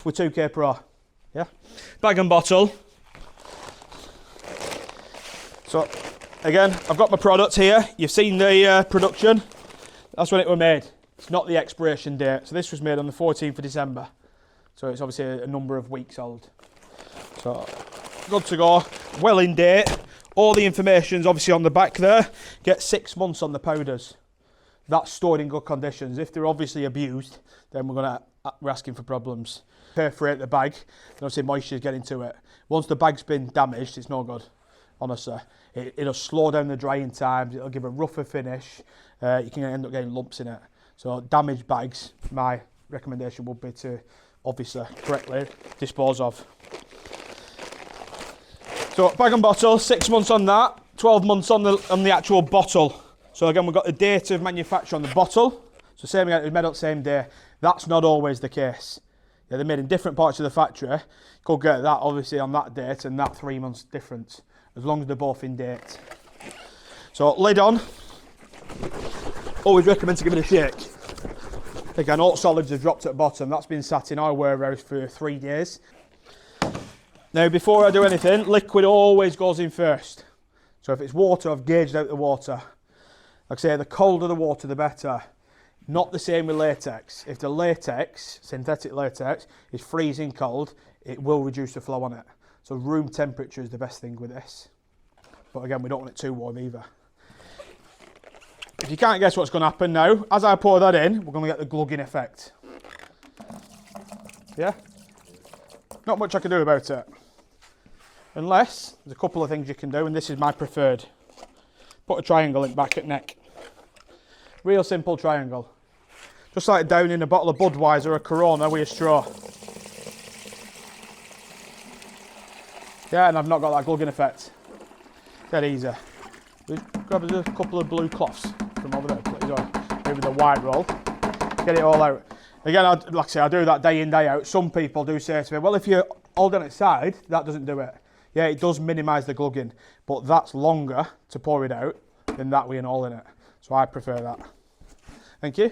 with 2K Pro. Yeah, bag and bottle. So again, I've got my product here. You've seen the production. That's when it was made. It's not the expiration date. So this was made on the 14th of December. So it's obviously a number of weeks old. So good to go, well in date. All the information's obviously on the back there. Get 6 months on the powders. That's stored in good conditions. If they're obviously abused, then we're asking for problems. Perforate the bag, and obviously moisture's getting to it. Once the bag's been damaged, it's no good. Honestly, it'll slow down the drying times. It'll give a rougher finish. You can end up getting lumps in it. So damaged bags, my recommendation would be to obviously correctly dispose of. So bag and bottle, 6 months on that, 12 months on the actual bottle. So again, we've got the date of manufacture on the bottle. So same again, it was made up the same day. That's not always the case. Yeah, they're made in different parts of the factory. You could get that obviously on that date and that 3 months difference, as long as they're both in date. So lid on. Always recommend to give it a shake. Again, all solids have dropped at the bottom. That's been sat in our warehouse for 3 days. Now, before I do anything, liquid always goes in first. So if it's water, I've gauged out the water. Like I say, the colder the water, the better. Not the same with latex. If the latex, synthetic latex, is freezing cold, it will reduce the flow on it. So room temperature is the best thing with this. But again, we don't want it too warm either. If you can't guess what's going to happen now, as I pour that in, we're going to get the glugging effect. Yeah? Not much I can do about it. Unless, there's a couple of things you can do, and this is my preferred. Put a triangle in back at neck. Real simple triangle. Just like down in a bottle of Budweiser or a Corona with a straw. Yeah, and I've not got that glugging effect. Dead easy. Grab a couple of blue cloths from over there, please, or maybe the white roll. Get it all out. Again, like I say, I do that day in, day out. Some people do say to me, well, if you hold on its side, that doesn't do it. Yeah, it does minimise the glugging, but that's longer to pour it out than that with an hole in it. So I prefer that. Thank you.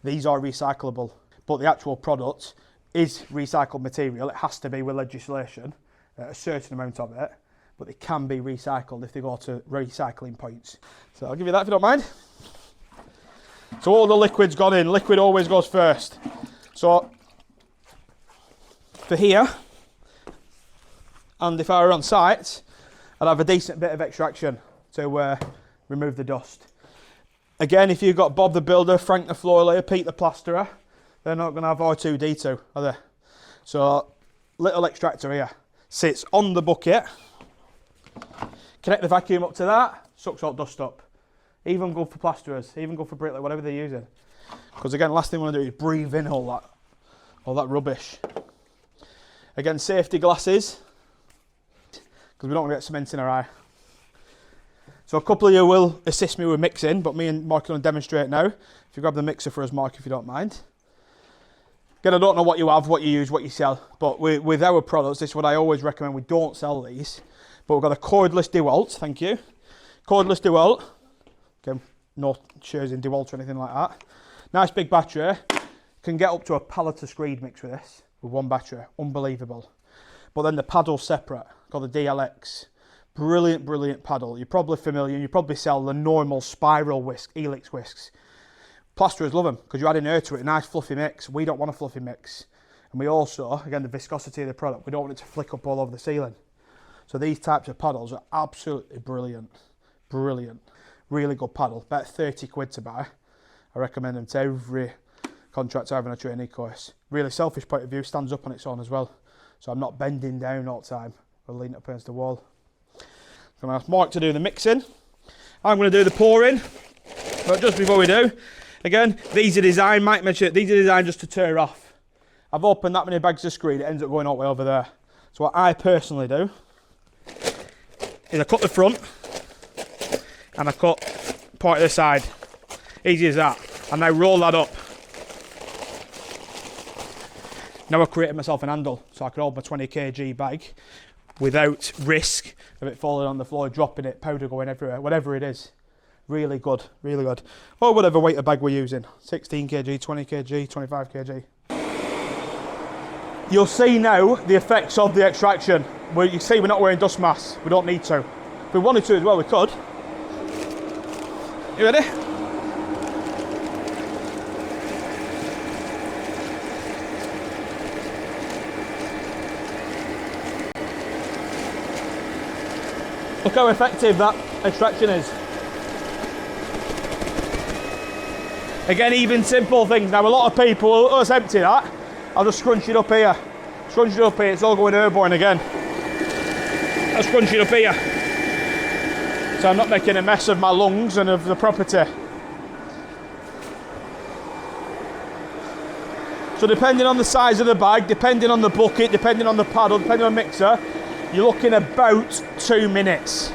These are recyclable, but the actual product is recycled material. It has to be with legislation, a certain amount of it, but they can be recycled if they go to recycling points. So I'll give you that if you don't mind. So all the liquid's gone in. Liquid always goes first. So for here, and if I were on site, I'd have a decent bit of extraction to remove the dust. Again, if you've got Bob the Builder, Frank the Floor Layer, Pete the Plasterer, they're not going to have R2D2, are they? So little extractor here sits on the bucket. Connect the vacuum up to that, sucks all dust up. Even good for plasterers, even good for bricklayer, whatever they're using. Because again, last thing we want to do is breathe in all that rubbish. Again, safety glasses, because we don't want to get cement in our eye. So a couple of you will assist me with mixing, but me and Mark are going to demonstrate now. If you grab the mixer for us, Mark, if you don't mind. Again, I don't know what you have, what you use, what you sell, but with our products, this is what I always recommend. We don't sell these, but we've got a cordless DeWalt, thank you. Cordless DeWalt. Okay, no shares in DeWalt or anything like that. Nice big battery. Can get up to a pallet of screed mix with this, with one battery. Unbelievable. But then the paddle's separate, called the DLX. Brilliant, brilliant paddle. You're probably familiar, and you probably sell the normal spiral whisk, helix whisks. Plasterers love them, because you're adding air to it, a nice fluffy mix. We don't want a fluffy mix. And we also, again, the viscosity of the product, we don't want it to flick up all over the ceiling. So these types of paddles are absolutely brilliant. Brilliant. Really good paddle. About 30 quid to buy. I recommend them to every contractor having a trainee course. Really selfish point of view, stands up on its own as well. So I'm not bending down all the time or leaning up against the wall. I'm going to ask Mark to do the mixing. I'm going to do the pouring. But just before we do, again, these are designed, Mike mentioned, these are designed just to tear off. I've opened that many bags of screed, it ends up going all the way over there. So what I personally do is I cut the front and I cut part of the side. Easy as that. And I roll that up. Now I've created myself an handle so I can hold my 20 kg bag without risk of it falling on the floor, dropping it, powder going everywhere, whatever it is. Really good, really good. Or whatever weight of bag we're using. 16 kg, 20 kg, 25 kg. You'll see now the effects of the extraction. Where you see we're not wearing dust masks. We don't need to. If we wanted to as well, we could. You ready? Look how effective that extraction is. Again, even simple things. Now, a lot of people, oh, let's empty that. I'll just scrunch it up here. Scrunch it up here, it's all going airborne again. I'll scrunch it up here. So I'm not making a mess of my lungs and of the property. So depending on the size of the bag, depending on the bucket, depending on the paddle, depending on the mixer, you're looking about 2 minutes.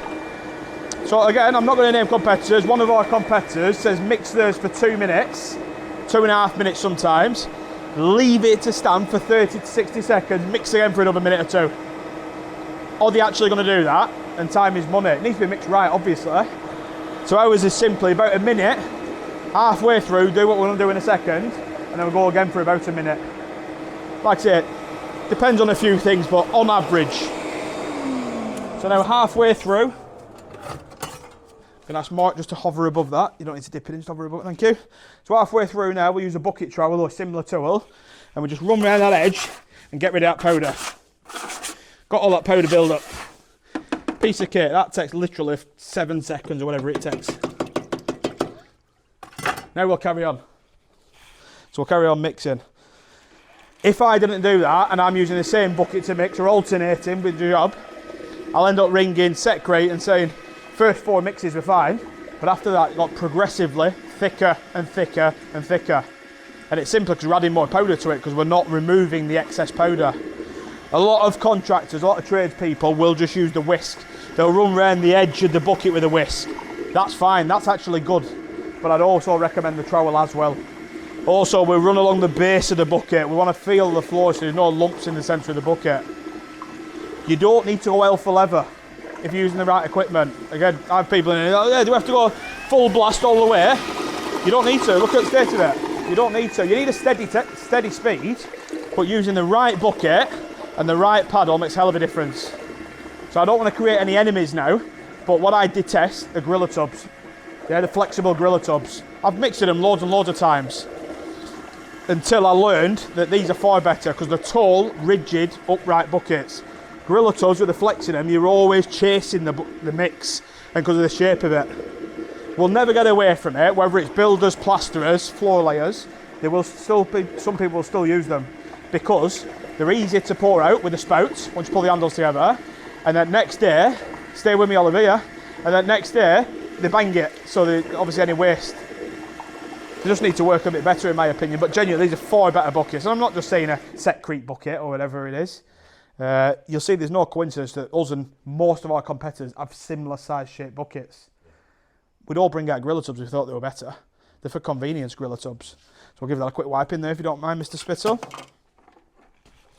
So again, I'm not going to name competitors. One of our competitors says mix theirs for 2 minutes, 2.5 minutes sometimes. Leave it to stand for 30 to 60 seconds, mix again for another minute or 2. Are they actually going to do that? And time is money. It needs to be mixed right, obviously. So ours is simply about a minute, halfway through, do what we're going to do in a second, and then we'll go again for about a minute. Like I said, depends on a few things, but on average. So now halfway through, I'm going to ask Mark just to hover above that. You don't need to dip it in, just hover above it, thank you. So halfway through now, we'll use a bucket trowel or a similar tool, and we'll just run around that edge and get rid of that powder. Got all that powder build up. Piece of kit, that takes literally 7 seconds or whatever it takes. Now we'll carry on. So we'll carry on mixing. If I didn't do that, and I'm using the same bucket to mix or alternating with the job, I'll end up ringing Setcrete and saying, first 4 mixes were fine, but after that it got progressively thicker and thicker and thicker. And it's simply because we're adding more powder to it because we're not removing the excess powder. A lot of contractors, a lot of tradespeople will just use the whisk. They'll run around the edge of the bucket with a whisk. That's fine, that's actually good. But I'd also recommend the trowel as well. Also, we'll run along the base of the bucket. We want to feel the floor so there's no lumps in the centre of the bucket. You don't need to go hell for leather if you're using the right equipment. Again, I have people in here, oh yeah, do we have to go full blast all the way? You don't need to, look at the state of it. You don't need to. You need a steady speed, but using the right bucket and the right paddle makes a hell of a difference. So I don't want to create any enemies now, but what I detest are griller tubs. Yeah, the flexible griller tubs. I've mixed them loads and loads of times until I learned that these are far better because they're tall, rigid, upright buckets. Griller tubs with the flex in them, you're always chasing the mix, and because of the shape of it. We'll never get away from it, whether it's builders, plasterers, floor layers, there will still be, some people will still use them because they're easier to pour out with the spouts once you pull the handles together, and then next day, stay with me Olivia, and then next day, they bang it, so they, obviously any waste. They just need to work a bit better in my opinion, but genuinely these are far better buckets, and I'm not just saying a Setcrete bucket or whatever it is. You'll see there's no coincidence that us and most of our competitors have similar size shaped buckets. We'd all bring out griller tubs if we thought they were better. They're for convenience, griller tubs. So we'll give that a quick wipe in there if you don't mind, Mr. Spittle.